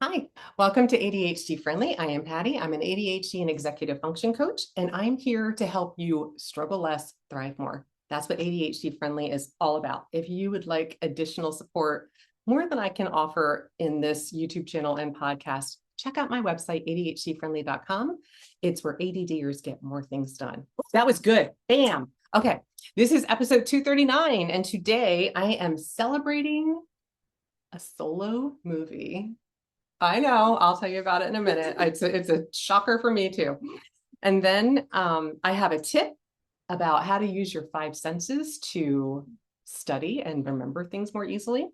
Hi, welcome to ADHD Friendly. I am Patty. I'm an ADHD and executive function coach, and I'm here to help you struggle less, thrive more. That's what ADHD Friendly is all about. If you would like additional support, more than I can offer in this YouTube channel and podcast, check out my website, ADHDfriendly.com. It's where ADDers get more things done. That was good. Bam. Okay, this is episode 239, and today I am celebrating a solo movie. I know. I'll tell you about it in a minute. It's a shocker for me too. And then I have a tip about how to use your five senses to study and remember things more easily.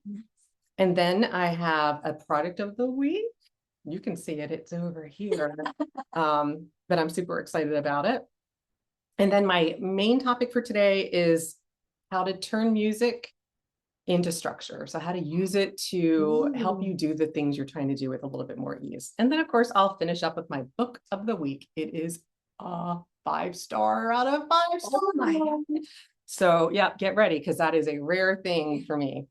And then I have a product of the week. You can see it. It's over here. But I'm super excited about it. And then my main topic for today is how to turn music into structure. So how to use it to help you do the things you're trying to do with a little bit more ease. And then of course, I'll finish up with my book of the week. It is a 5-star out of 5 stars. Oh my God. So yeah, get ready because that is a rare thing for me.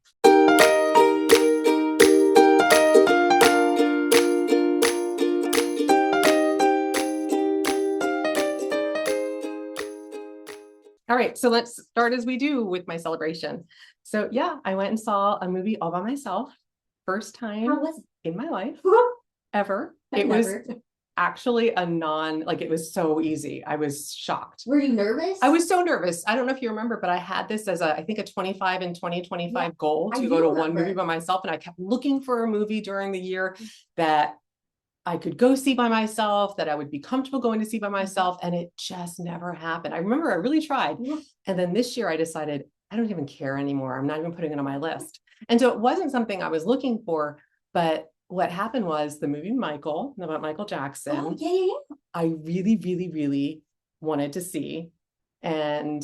All right, so let's start as we do with my celebration. So yeah, I went and saw a movie all by myself. First time in my life ever. It was actually it was so easy. I was shocked. Were you nervous? I was so nervous. I don't know if you remember, but I had this as I think a 25 and 2025 goal to go to one movie by myself. And I kept looking for a movie during the year that I could go see by myself, that I would be comfortable going to see by myself. And it just never happened. I remember I really tried. And then this year I decided, I don't even care anymore. I'm not even putting it on my list. And so it wasn't something I was looking for, but what happened was the movie Michael, about Michael Jackson, I really, really, really wanted to see. And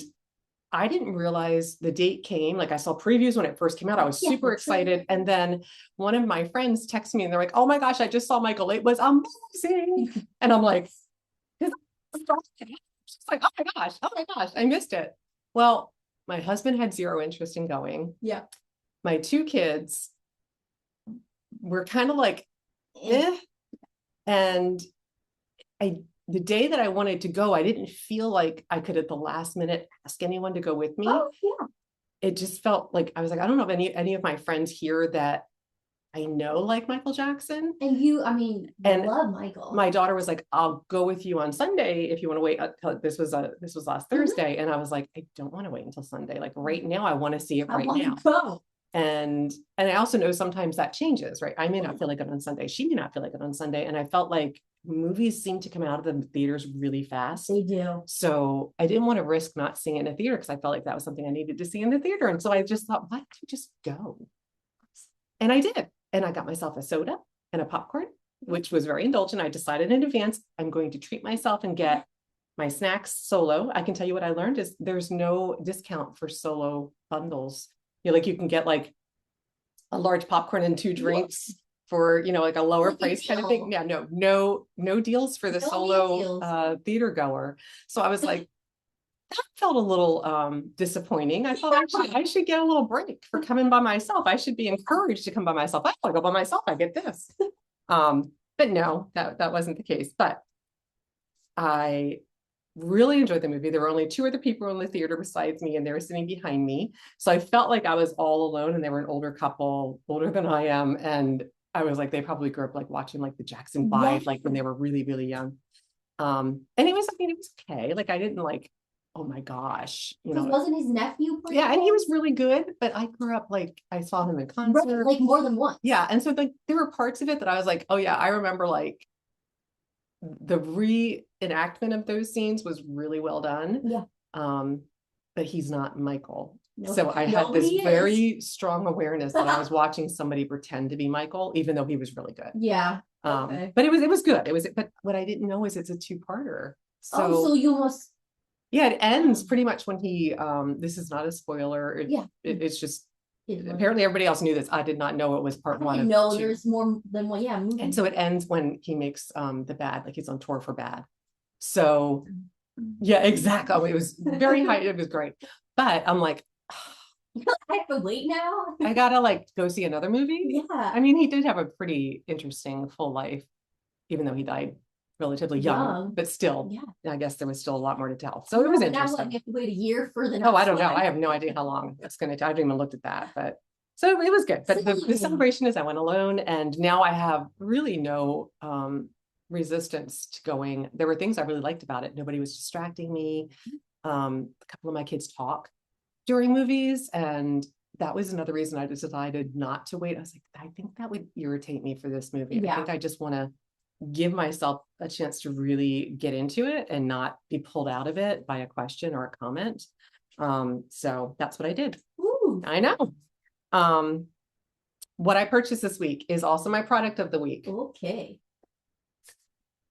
I didn't realize the date came. Like I saw previews when it first came out. I was super excited. And then one of my friends texted me and they're like, oh my gosh, I just saw Michael. It was amazing. And I'm like, oh my gosh, I missed it. Well, my husband had zero interest in going. Yeah. My two kids were kind of like, eh. And the day that I wanted to go, I didn't feel like I could at the last minute ask anyone to go with me. Oh, yeah. It just felt like, I was like, I don't know if any of my friends here that I know like Michael Jackson. And you love Michael. My daughter was like, I'll go with you on Sunday if you want to wait until this was last Thursday. And I was like, I don't want to wait until Sunday. Like right now, I want to see it right now. Go. And I also know sometimes that changes, right? I may not feel like it on Sunday. She may not feel like it on Sunday. And I felt like movies seem to come out of the theaters really fast. They do. So I didn't want to risk not seeing it in the theater because I felt like that was something I needed to see in the theater. And so I just thought, why don't you just go? And I did. And I got myself a soda and a popcorn, which was very indulgent. I decided in advance, I'm going to treat myself and get my snacks solo. I can tell you what I learned is there's no discount for solo bundles. You can get like a large popcorn and 2 drinks for, like a lower price kind of thing. Yeah, no deals for the solo theater goer. So I was like, that felt a little disappointing. I thought I should get a little break for coming by myself. I should be encouraged to come by myself. I want to go by myself. I get this. But no, that wasn't the case. But I really enjoyed the movie. There were only 2 other people in the theater besides me, and they were sitting behind me. So I felt like I was all alone, and they were an older couple, older than I am. And I was like, they probably grew up like watching like the Jackson 5, like when they were really, really young. And it was okay. Like I didn't like, oh my gosh, wasn't his nephew playing? Yeah, and he was really good, but I grew up like I saw him in concert, like more than once. Yeah, and so like there were parts of it that I was like, oh yeah, I remember like the reenactment of those scenes was really well done. Yeah. But he's not Michael. No, so I had this very strong awareness that I was watching somebody pretend to be Michael, even though he was really good. Yeah. But it was good. But what I didn't know is it's a 2-parter. So you almost. Yeah, it ends pretty much when he, this is not a spoiler. It's just, apparently everybody else knew this. I did not know it was part 1 of 2. No, there's more than one. Yeah. And so it ends when he makes the Bad, like he's on tour for Bad. So yeah, exactly. It was very high. It was great. But I'm like, I have to wait now. I gotta like go see another movie. Yeah. I mean, he did have a pretty interesting full life, even though he died relatively young, but still, Yeah. I guess there was still a lot more to tell. So it was Now interesting. you have to wait a year for the next Oh, I don't know. one. I have no idea how long it's going to. I haven't even looked at that, but so it was good. But the celebration is I went alone, and now I have really no resistance to going. There were things I really liked about it. Nobody was distracting me. A couple of my kids talk during movies, and that was another reason I decided not to wait. I was like, I think that would irritate me for this movie. I think I just want to give myself a chance to really get into it and not be pulled out of it by a question or a comment. So that's what I did. Ooh. I know. What I purchased this week is also my product of the week. Okay.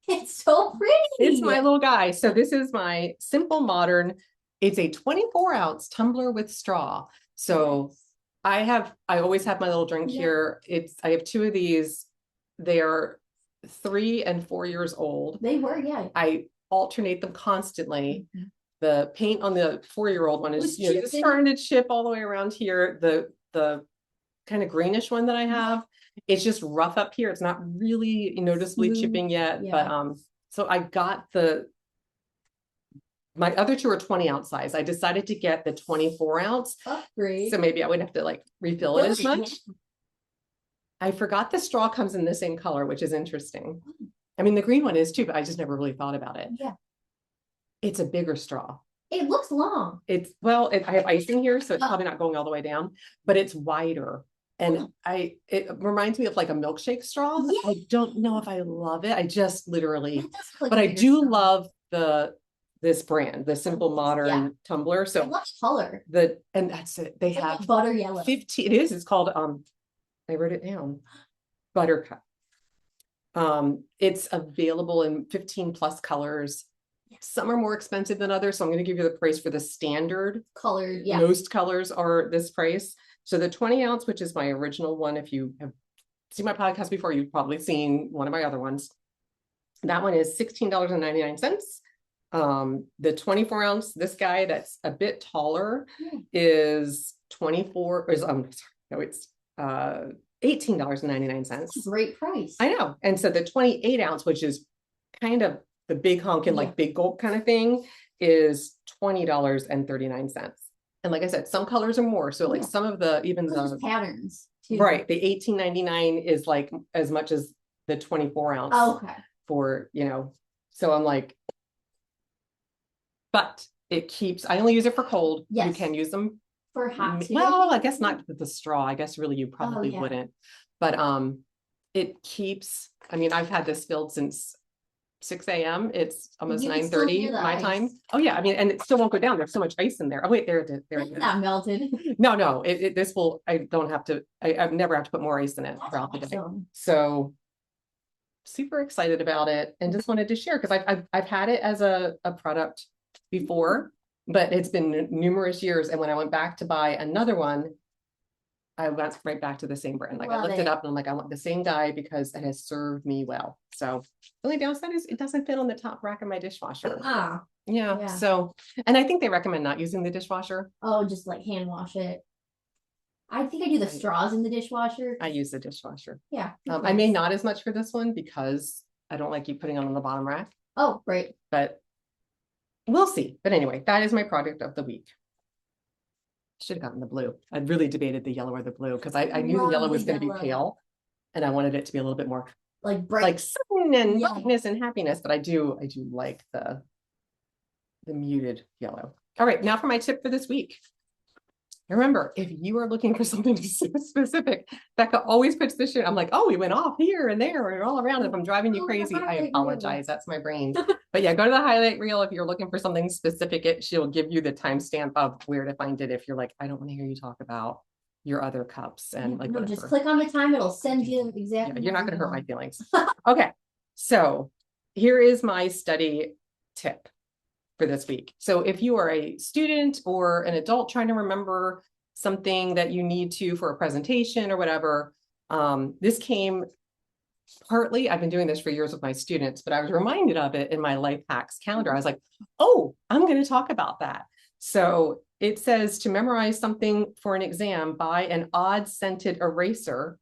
It's so pretty. It's my little guy. So this is my Simple Modern. It's a 24-ounce tumbler with straw. So I always have my little drink here. I have two of these. They are 3 and 4 years old. They were, I alternate them constantly. The paint on the 4-year-old one is starting to chip all the way around here. The kind of greenish one that I have, it's just rough up here. It's not really noticeably chipping yet, but so I got my other two are 20-ounce size. I decided to get the 24-ounce. So maybe I wouldn't have to like refill it as much. I forgot the straw comes in the same color, which is interesting. I mean, the green one is too, but I just never really thought about it. Yeah. It's a bigger straw. It looks long. I have icing here, so it's probably not going all the way down, but it's wider. And it reminds me of like a milkshake straw. I don't know if I love it. I just literally, but I do love this brand, the Simple Modern tumbler. So I love color. And that's it. They have like butter yellow. 15. It is. It's called I wrote it down. Buttercup. It's available in 15 plus colors. Some are more expensive than others, so I'm going to give you the price for the standard color. Most colors are this price. So the 20-ounce, which is my original one, if you have seen my podcast before, you've probably seen one of my other ones. That one is $16.99. The 24-ounce, this guy that's a bit taller is it's $18.99. Great price. I know. And so the 28-ounce, which is kind of the big honkin', like big gulp kind of thing, is $20.39. And like I said, some colors are more. So like some of the patterns too. Right. The $18.99 is like as much as the 24-ounce. Okay. For, so I'm like, but I only use it for cold. Yes. You can use them for hot too. Well, I guess not with the straw. I guess really you probably wouldn't. But it keeps, I've had this filled since 6 a.m. It's almost 9:30 my time. Oh yeah. And it still won't go down. There's so much ice in there. Oh wait, there it is. It's not melted. No, I've never have to put more ice in it throughout the day. So super excited about it and just wanted to share because I've had it as a product before, but it's been numerous years. And when I went back to buy another one, I went right back to the same brand. Like I looked it up and I'm like, I want the same guy because it has served me well. So the only downside is it doesn't fit on the top rack of my dishwasher. Yeah. So, and I think they recommend not using the dishwasher. Oh, just like hand wash it. I think I do the straws in the dishwasher. I use the dishwasher. Yeah. I may not as much for this one because I don't like you putting it on the bottom rack. Oh, right. But we'll see. But anyway, that is my product of the week. Should have gotten the blue. I really debated the yellow or the blue because I knew the yellow was going to be pale and I wanted it to be a little bit more like bright, like sun and brightness and happiness. But I do like the muted yellow. All right, now for my tip for this week. Remember, if you are looking for something specific, Becca always puts this shit. I'm like, oh, we went off here and there and all around. If I'm driving you crazy, I apologize. That's my brain. But yeah, go to the highlight reel. If you're looking for something specific, she'll give you the timestamp of where to find it. If you're like, I don't want to hear you talk about your other cups and like, just click on the time. It'll send you exactly. Yeah, you're not going to hurt my feelings. Okay. So here is my study tip for this week. So if you are a student or an adult trying to remember something that you need to for a presentation or whatever, this came partly, I've been doing this for years with my students, but I was reminded of it in my life hacks calendar. I was like, oh, I'm going to talk about that. So it says to memorize something for an exam, buy an odd scented eraser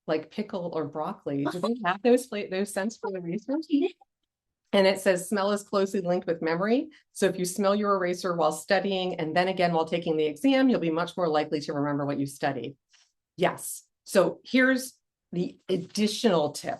like pickle or broccoli. Do they have those scents for the erasers? And it says smell is closely linked with memory. So if you smell your eraser while studying and then again while taking the exam, you'll be much more likely to remember what you studied. Yes. So here's the additional tip.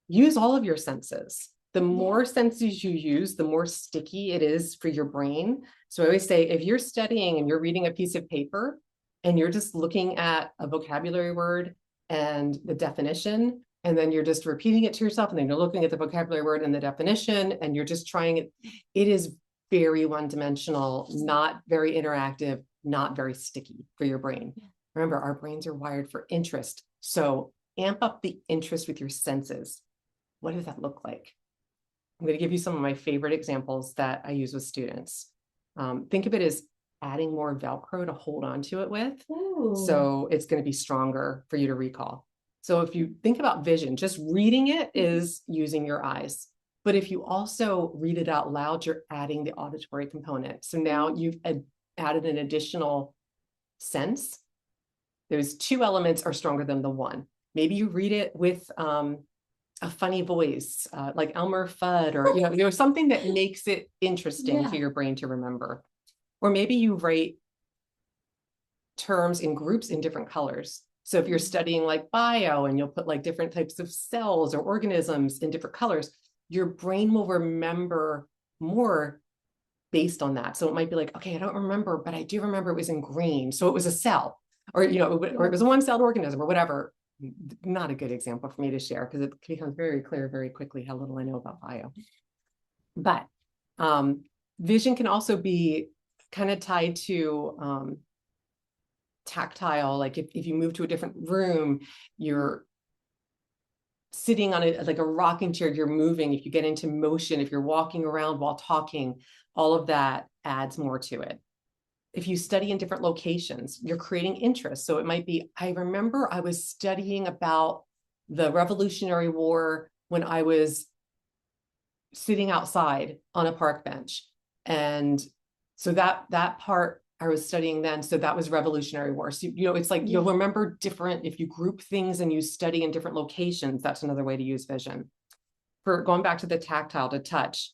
Use all of your senses. The more senses you use, the more sticky it is for your brain. So I always say, if you're studying and you're reading a piece of paper and you're just looking at a vocabulary word and the definition, and then you're just repeating it to yourself, and then you're looking at the vocabulary word and the definition, and you're just trying it, it is very one-dimensional, not very interactive, not very sticky for your brain. Remember, our brains are wired for interest. So amp up the interest with your senses. What does that look like? I'm going to give you some of my favorite examples that I use with students. Think of it as adding more Velcro to hold on to it with. Ooh. So it's going to be stronger for you to recall. So if you think about vision, just reading it is using your eyes. But if you also read it out loud, you're adding the auditory component. So now you've added an additional sense. Those two elements are stronger than the one. Maybe you read it with a funny voice, like Elmer Fudd, or something that makes it interesting to your brain to remember. Or maybe you write terms in groups in different colors. So if you're studying like bio and you'll put like different types of cells or organisms in different colors, your brain will remember more based on that. So it might be like, okay, I don't remember, but I do remember it was in green. So it was a cell, or or it was a one-celled organism or whatever. Not a good example for me to share because it becomes very clear very quickly how little I know about bio. But vision can also be kind of tied to tactile. Like if you move to a different room, you're sitting on like a rocking chair, you're moving. If you get into motion, if you're walking around while talking, all of that adds more to it. If you study in different locations, you're creating interest. So it might be, I remember I was studying about the Revolutionary War when I was sitting outside on a park bench. And so that part I was studying then. So that was Revolutionary War. So, it's like, you'll remember different, if you group things and you study in different locations, that's another way to use vision. For going back to the tactile, to touch,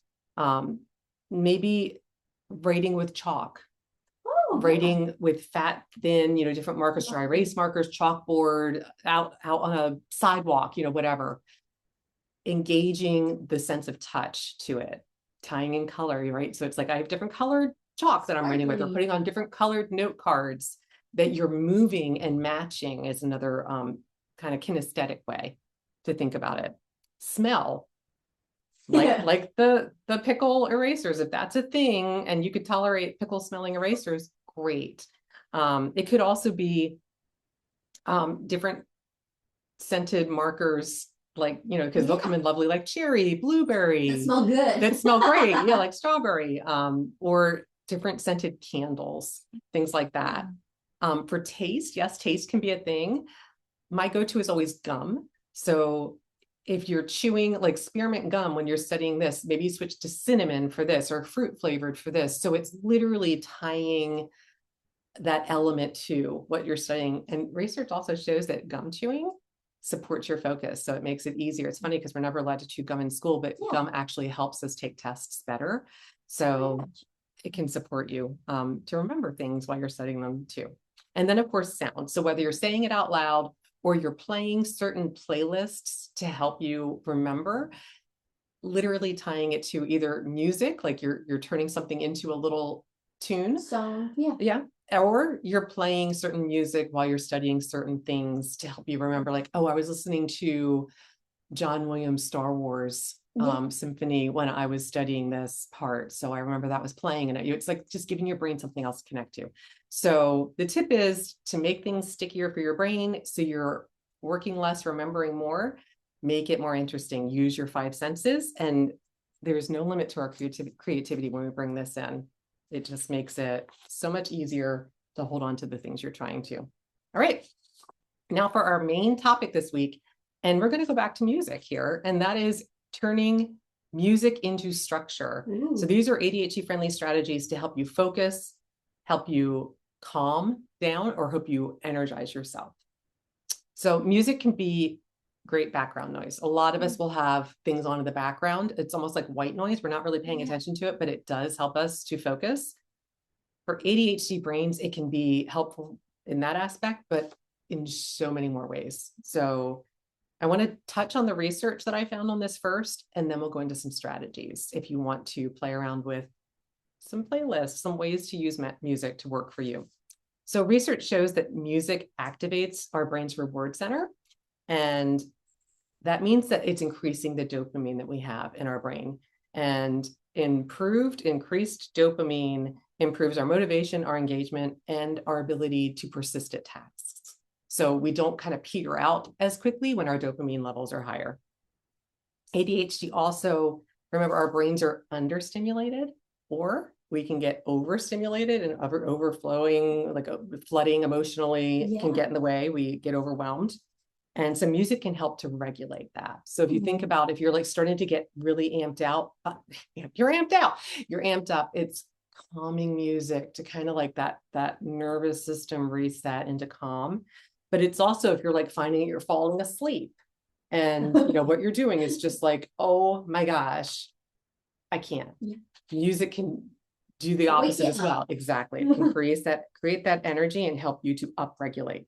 maybe writing with chalk. Writing with fat, thin, different markers, dry erase markers, chalkboard, out on a sidewalk, whatever. Engaging the sense of touch to it, tying in color, right? So it's like I have different colored chalk that I'm writing with, or putting on different colored note cards that you're moving and matching is another kind of kinesthetic way to think about it. Smell. Like the pickle erasers, if that's a thing and you could tolerate pickle smelling erasers, great. It could also be different scented markers, like, because they'll come in lovely, like cherry, blueberry. That smell good. That smell great. Yeah, like strawberry, or different scented candles, things like that. For taste, yes, taste can be a thing. My go-to is always gum. So if you're chewing like spearmint gum when you're studying this, maybe you switch to cinnamon for this or fruit flavored for this. So it's literally tying that element to what you're studying. And research also shows that gum chewing supports your focus. So it makes it easier. It's funny because we're never allowed to chew gum in school, but gum actually helps us take tests better. So it can support you to remember things while you're studying them too. And then of course, sound. So whether you're saying it out loud or you're playing certain playlists to help you remember, literally tying it to either music, like you're turning something into a little tune. So, or you're playing certain music while you're studying certain things to help you remember, like, oh, I was listening to John Williams' Star Wars symphony when I was studying this part. So I remember that was playing, and it's like just giving your brain something else to connect to. So the tip is to make things stickier for your brain. So you're working less, remembering more, make it more interesting, use your five senses. And there's no limit to our creativity when we bring this in. It just makes it so much easier to hold on to the things you're trying to. All right. Now for our main topic this week, and we're going to go back to music here, and that is turning music into structure. So these are ADHD-friendly strategies to help you focus, help you calm down, or help you energize yourself. So music can be great background noise. A lot of us will have things on in the background. It's almost like white noise. We're not really paying attention to it, but it does help us to focus. For ADHD brains, it can be helpful in that aspect, but in so many more ways. So I want to touch on the research that I found on this first, and then we'll go into some strategies if you want to play around with some playlists, some ways to use music to work for you. So research shows that music activates our brain's reward center, and that means that it's increasing the dopamine that we have in our brain. And increased dopamine improves our motivation, our engagement, and our ability to persist at tasks. So we don't kind of peter out as quickly when our dopamine levels are higher. ADHD also, remember, our brains are understimulated, or we can get overstimulated and overflowing, like flooding emotionally can get in the way. We get overwhelmed. And so music can help to regulate that. So if you think about, if you're like starting to get really amped out, you're amped up, it's calming music to kind of like that nervous system reset into calm. But it's also, if you're like finding you're falling asleep and what you're doing is just like, oh my gosh, I can't. Music can do the opposite as well. Exactly. It can create that energy and help you to upregulate.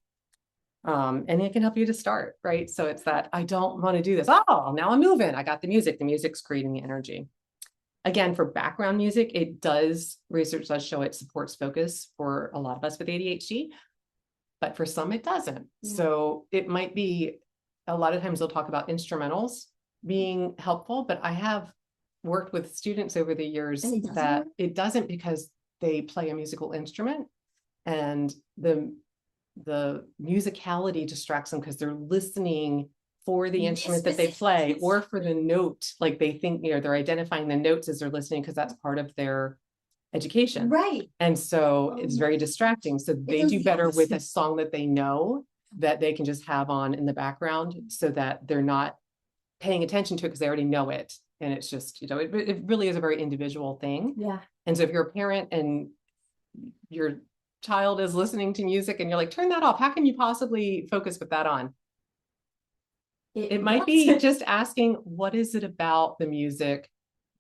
And it can help you to start, right? So it's that, I don't want to do this. Oh, now I'm moving. I got the music. The music's creating the energy. Again, for background music, research does show it supports focus for a lot of us with ADHD, but for some it doesn't. So it might be, a lot of times they'll talk about instrumentals being helpful, but I have worked with students over the years that it doesn't, because they play a musical instrument and the musicality distracts them because they're listening for the instrument that they play, or for the note. Like they think, they're identifying the notes as they're listening because that's part of their education. Right. And so it's very distracting. So they do better with a song that they know that they can just have on in the background, so that they're not paying attention to it because they already know it. And it's just, it really is a very individual thing. Yeah. And so if you're a parent and your child is listening to music and you're like, turn that off, how can you possibly focus with that on? It might be just asking, what is it about the music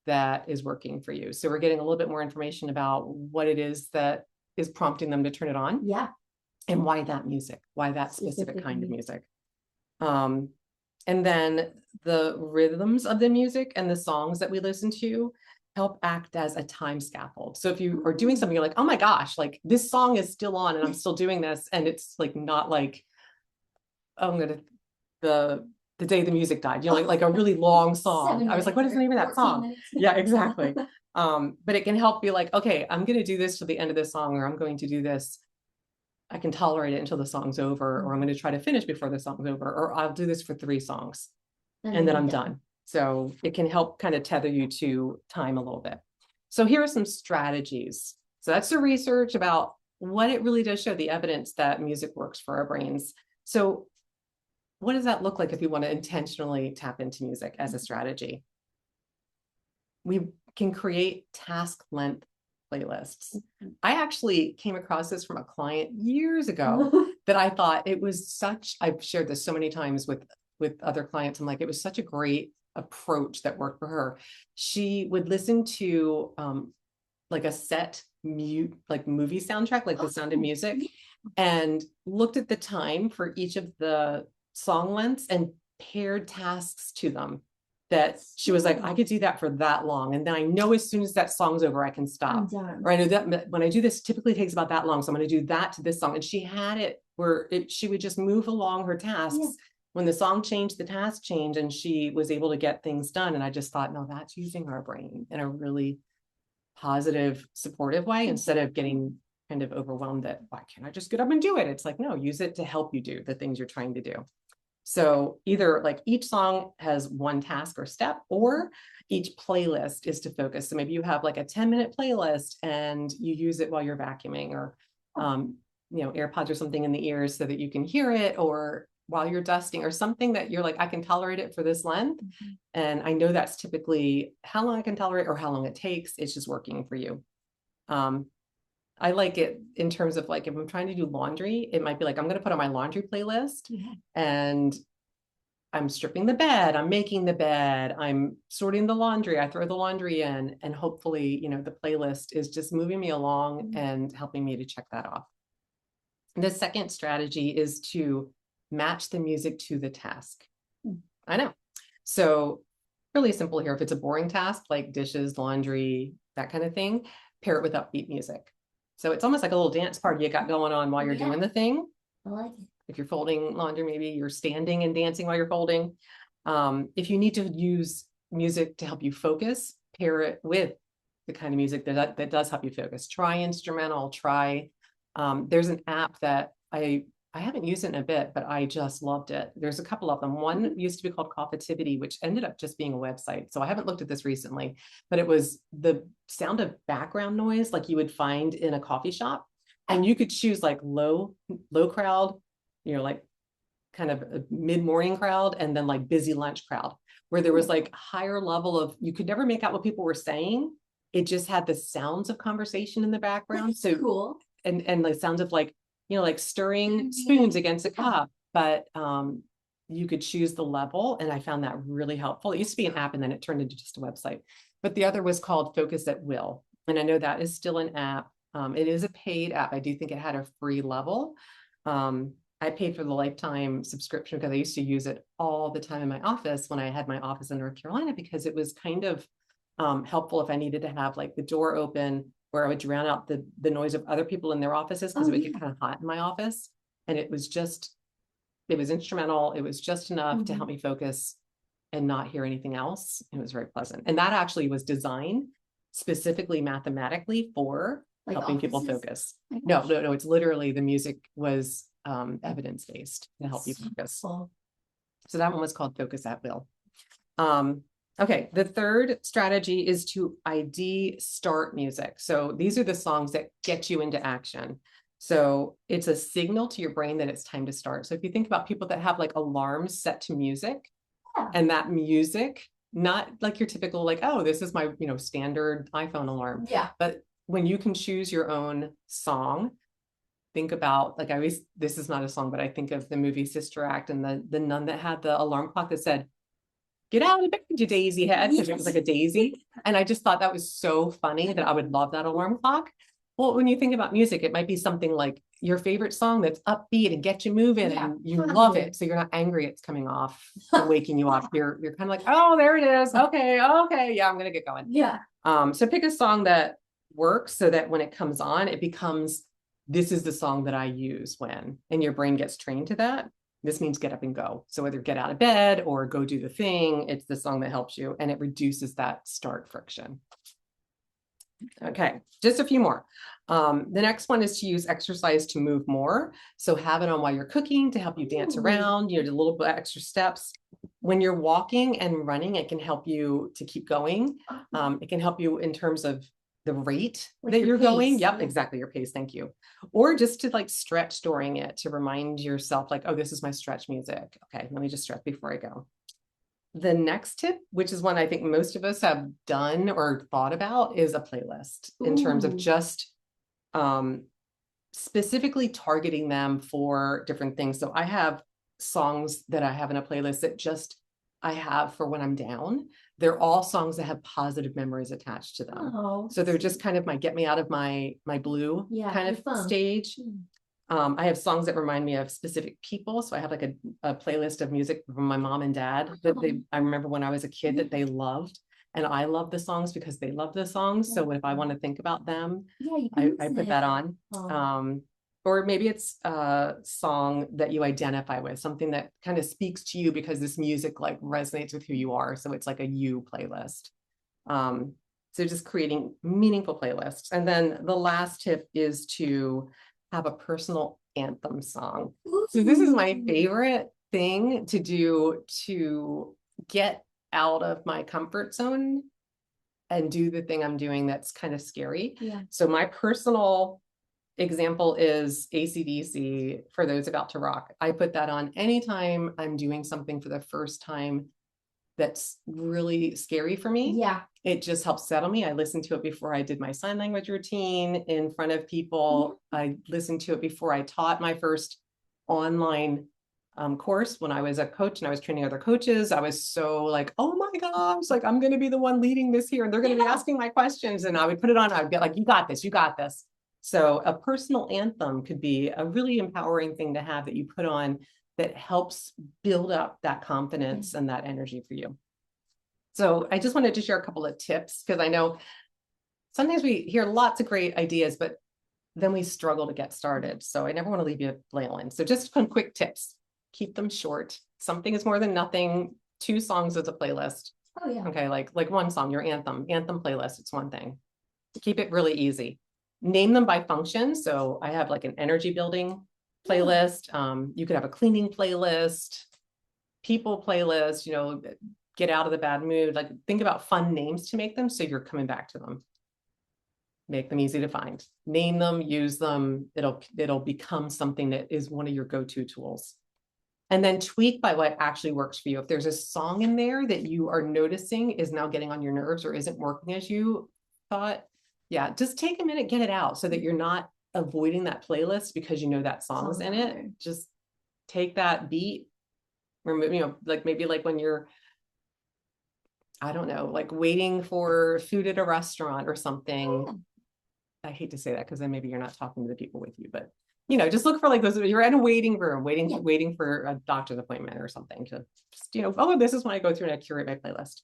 that is working for you? So we're getting a little bit more information about what it is that is prompting them to turn it on. Yeah. And why that music, why that specific kind of music. And then the rhythms of the music and the songs that we listen to help act as a time scaffold. So if you are doing something, you're like, oh my gosh, like this song is still on and I'm still doing this. And it's like, not like, oh, the day the music died, like a really long song. I was like, what is the name of that song? Yeah, exactly. But it can help be like, okay, I'm going to do this till the end of this song, or I'm going to do this. I can tolerate it until the song's over, or I'm going to try to finish before the song's over, or I'll do this for 3 songs and then I'm done. So it can help kind of tether you to time a little bit. So here are some strategies. So that's the research about what it really does show, the evidence that music works for our brains. So what does that look like if you want to intentionally tap into music as a strategy? We can create task length playlists. I actually came across this from a client years ago that I thought it was I've shared this so many times with other clients. I'm like, it was such a great approach that worked for her. She would listen to like a set like movie soundtrack, like The Sound of Music, and looked at the time for each of the song lengths and paired tasks to them. That she was like, I could do that for that long. And then I know as soon as that song's over, I can stop. Or I know that when I do this, typically takes about that long. So I'm going to do that to this song. And she had it where she would just move along her tasks. Yeah. When the song changed, the task changed, and she was able to get things done. And I just thought, no, that's using our brain in a really positive, supportive way, instead of getting kind of overwhelmed that, why can't I just get up and do it? It's like, no, use it to help you do the things you're trying to do. So either like each song has one task or step, or each playlist is to focus. So maybe you have like a 10-minute playlist and you use it while you're vacuuming, or, AirPods or something in the ears so that you can hear it, or while you're dusting, or something that you're like, I can tolerate it for this length. And I know that's typically how long I can tolerate or how long it takes. It's just working for you. I like it in terms of like, if I'm trying to do laundry, it might be like, I'm going to put on my laundry playlist and I'm stripping the bed, I'm making the bed, I'm sorting the laundry, I throw the laundry in, and hopefully, the playlist is just moving me along and helping me to check that off. The second strategy is to match the music to the task. I know. So really simple here. If it's a boring task like dishes, laundry, that kind of thing, pair it with upbeat music. So it's almost like a little dance party you got going on while you're doing the thing. I like it. If you're folding laundry, maybe you're standing and dancing while you're folding. If you need to use music to help you focus, pair it with the kind of music that does help you focus. Try instrumental, there's an app that I haven't used it in a bit, but I just loved it. There's a couple of them. One used to be called Coffeetivity, which ended up just being a website. So I haven't looked at this recently, but it was the sound of background noise like you would find in a coffee shop. And you could choose like low crowd, like kind of a mid-morning crowd, and then like busy lunch crowd, where there was like higher level of, you could never make out what people were saying. It just had the sounds of conversation in the background. So cool. And the sounds of like, like stirring spoons against a cup, but you could choose the level. And I found that really helpful. It used to be an app and then it turned into just a website, but the other was called Focus at Will. And I know that is still an app. It is a paid app. I do think it had a free level. I paid for the lifetime subscription because I used to use it all the time in my office when I had my office in North Carolina, because it was kind of helpful if I needed to have like the door open, where I would drown out the noise of other people in their offices, because it would get kind of hot in my office. And it was instrumental. It was just enough to help me focus and not hear anything else. It was very pleasant. And that actually was designed specifically mathematically for like helping people focus. No, it's literally the music was evidence-based to help you focus. So that one was called Focus at Will. Okay, the third strategy is to ID start music. So these are the songs that get you into action. So it's a signal to your brain that it's time to start. So if you think about people that have like alarms set to music, and that music, not like your typical like, oh, this is my standard iPhone alarm. Yeah. But when you can choose your own song, think about, like, this is not a song, but I think of the movie Sister Act and the nun that had the alarm clock that said, "Get out of bed, you daisy head," because it was like a daisy. And I just thought that was so funny that I would love that alarm clock. Well, when you think about music, it might be something like your favorite song that's upbeat and get you moving, and you love it. So you're not angry it's coming off and waking you up. You're kind of like, oh, there it is. Okay. Yeah, I'm gonna get going. Yeah. So pick a song that works so that when it comes on, it becomes, this is the song that I use when, and your brain gets trained to that. This means get up and go. So whether get out of bed or go do the thing, it's the song that helps you, and it reduces that start friction. Okay, just a few more. The next one is to use exercise to move more. So have it on while you're cooking to help you dance around, do a little bit extra steps. When you're walking and running, it can help you to keep going. It can help you in terms of the rate that you're going. Yep, exactly, your pace. Thank you. Or just to like stretch during it, to remind yourself like, oh, this is my stretch music. Okay, let me just stretch before I go. The next tip, which is one I think most of us have done or thought about, is a playlist in terms of just specifically targeting them for different things. So I have songs that I have in a playlist that just I have for when I'm down. They're all songs that have positive memories attached to them. So they're just kind of my get me out of my blue kind of stage. I have songs that remind me of specific people. So I have like a playlist of music from my mom and dad that I remember when I was a kid that they loved. And I love the songs because they love the songs. So if I want to think about them, I put that on. Or maybe it's a song that you identify with, something that kind of speaks to you because this music like resonates with who you are. So it's like a you playlist. So just creating meaningful playlists. And then the last tip is to have a personal anthem song. So this is my favorite thing to do to get out of my comfort zone and do the thing I'm doing that's kind of scary. So my personal example is AC/DC, For Those About to Rock. I put that on anytime I'm doing something for the first time that's really scary for me. Yeah. It just helps settle me. I listened to it before I did my sign language routine in front of people. I listened to it before I taught my first online course when I was a coach and I was training other coaches. I was so like, oh my gosh, like I'm going to be the one leading this here and they're going to be asking my questions. And I would put it on. I'd get like, you got this, you got this. So a personal anthem could be a really empowering thing to have that you put on that helps build up that confidence and that energy for you. So I just wanted to share a couple of tips because I know sometimes we hear lots of great ideas, but then we struggle to get started. So I never want to leave you flailing. So just some quick tips. Keep them short. Something is more than nothing. 2 songs is a playlist. Oh yeah. Okay, like one song, your anthem playlist. It's one thing. Keep it really easy. Name them by function. So I have like an energy building playlist. You could have a cleaning playlist, people playlist, you know, get out of the bad mood. Like think about fun names to make them so you're coming back to them. Make them easy to find. Name them, use them. It'll become something that is one of your go-to tools. And then tweak by what actually works for you. If there's a song in there that you are noticing is now getting on your nerves or isn't working as you thought, yeah, just take a minute, get it out so that you're not avoiding that playlist because you know that song's in it. Just take that beat, remove, you know, like maybe like when you're, I don't know, like waiting for food at a restaurant or something. I hate to say that because then maybe you're not talking to the people with you, but you know, just look for like those, you're in a waiting room, waiting for a doctor's appointment or something to just, you know, oh, this is when I go through and I curate my playlist.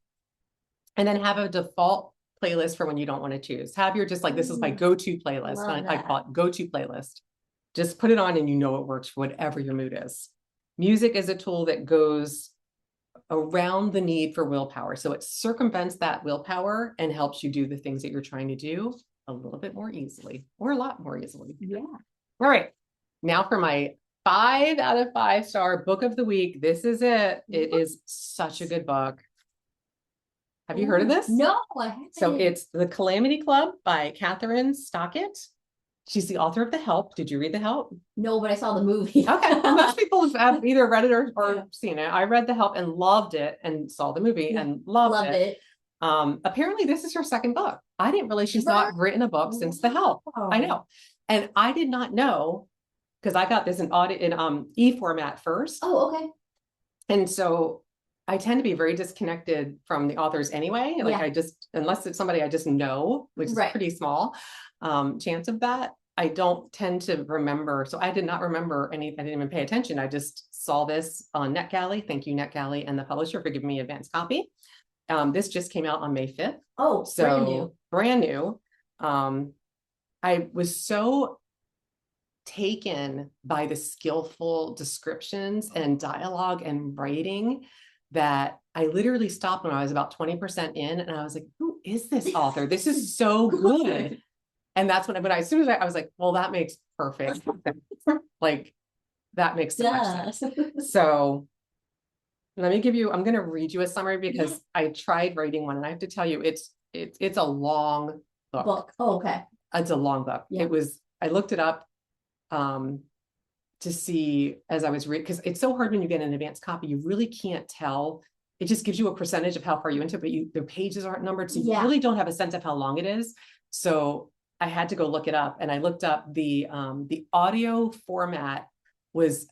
And then have a default playlist for when you don't want to choose. Have your just like, this is my go-to playlist. I call it go-to playlist. Just put it on and you know it works for whatever your mood is. Music is a tool that goes around the need for willpower. So it circumvents that willpower and helps you do the things that you're trying to do a little bit more easily or a lot more easily. Yeah. All right. Now for my 5 out of 5 star book of the week. This is it. It is such a good book. Have you heard of this? No, I haven't. So it's The Calamity Club by Catherine Stockett. She's the author of The Help. Did you read The Help? No, but I saw the movie. Okay. Most people have either read it or seen it. I read The Help and loved it and saw the movie and loved it. Apparently this is her second book. I didn't realize she's not written a book since The Help. I know. And I did not know because I got this in e-format first. Oh, okay. And so I tend to be very disconnected from the authors anyway. Like I just, unless it's somebody I just know, which is pretty small chance of that, I don't tend to remember. So I did not remember I didn't even pay attention. I just saw this on NetGalley. Thank you, NetGalley and the publisher for giving me advance copy. This just came out on May 5th. Oh, so brand new. I was so taken by the skillful descriptions and dialogue and writing that I literally stopped when I was about 20% in and I was like, who is this author? This is so good. And that's when as soon as I was like, well, that makes perfect sense. Like that makes so much sense. So let me I'm going to read you a summary because I tried writing one and I have to tell you, it's a long book. Oh, okay. It's a long book. Yeah. I looked it up to see as I was reading, because it's so hard when you get an advanced copy, you really can't tell. It just gives you a percentage of how far you into it, but the pages aren't numbered. So you really don't have a sense of how long it is. So I had to go look it up and I looked up the audio format was,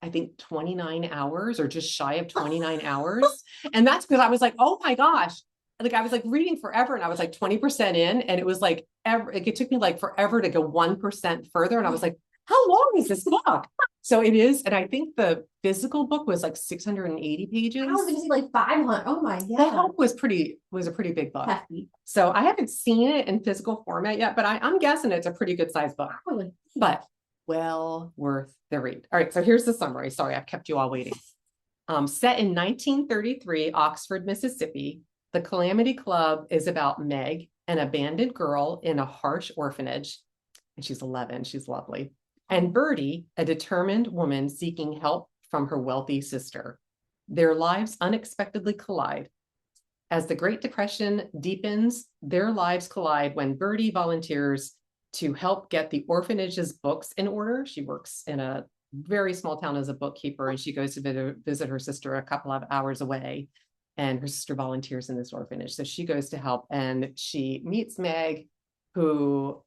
I think 29 hours or just shy of 29 hours. And that's because I was like, oh my gosh. Like I was like reading forever and I was like 20% in and it was like, it took me like forever to go 1% further. And I was like, how long is this book? So it is. And I think the physical book was like 680 pages. I was going to say like 500. Oh my God. The Help was a pretty big book. Hefty. So I haven't seen it in physical format yet, but I'm guessing it's a pretty good size book, but well worth the read. All right. So here's the summary. Sorry, I've kept you all waiting. Set in 1933, Oxford, Mississippi, The Calamity Club is about Meg, an abandoned girl in a harsh orphanage. And she's 11. She's lovely. And Bertie, a determined woman seeking help from her wealthy sister. Their lives unexpectedly collide. As the Great Depression deepens, their lives collide when Bertie volunteers to help get the orphanage's books in order. She works in a very small town as a bookkeeper, and she goes to visit her sister a couple of hours away. and her sister volunteers in this orphanage. So she goes to help, and she meets Meg, who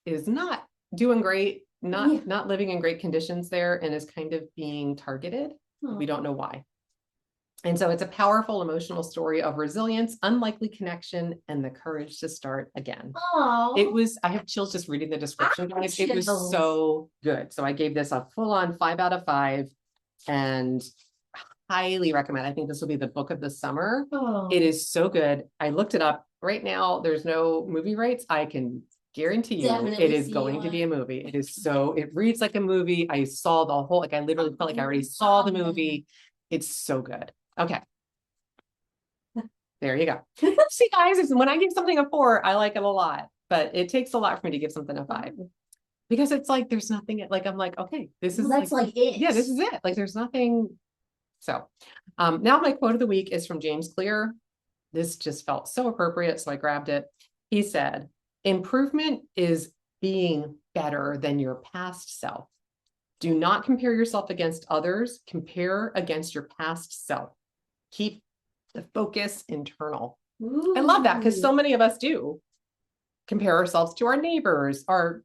is not doing great, not living in great conditions there, and is kind of being targeted. We don't know why. And so it's a powerful emotional story of resilience, unlikely connection, and the courage to start again. I have chills just reading the description, guys. It was so good. So I gave this a full-on 5 out of 5 and highly recommend. I think this will be the book of the summer. It is so good. I looked it up. Right now, there's no movie rights. I can guarantee you it is going to be a movie. It reads like a movie. I saw the whole, I literally felt like I already saw the movie. It's so good. Okay. There you go. See, guys, when I give something a 4, I like it a lot, but it takes a lot for me to give something a 5 because it's like, there's nothing I'm like, okay, this is that's like it. Yeah, this is it. Like, there's nothing. So now my quote of the week is from James Clear. This just felt so appropriate, so I grabbed it. He said, improvement is being better than your past self. Do not compare yourself against others. Compare against your past self. Keep the focus internal. Ooh. I love that because so many of us do compare ourselves to our neighbors, our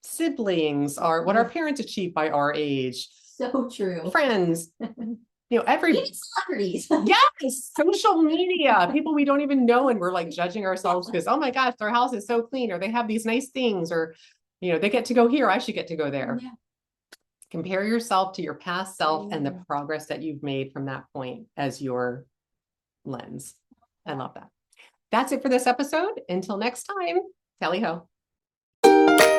siblings, what our parents achieved by our age. So true. Friends. Even celebrities. Yes, social media, people we don't even know, and we're like judging ourselves because, oh my gosh, their house is so clean, or they have these nice things, or they get to go here, I should get to go there. Yeah. Compare yourself to your past self and the progress that you've made from that point as your lens. I love that. That's it for this episode. Until next time, tally ho.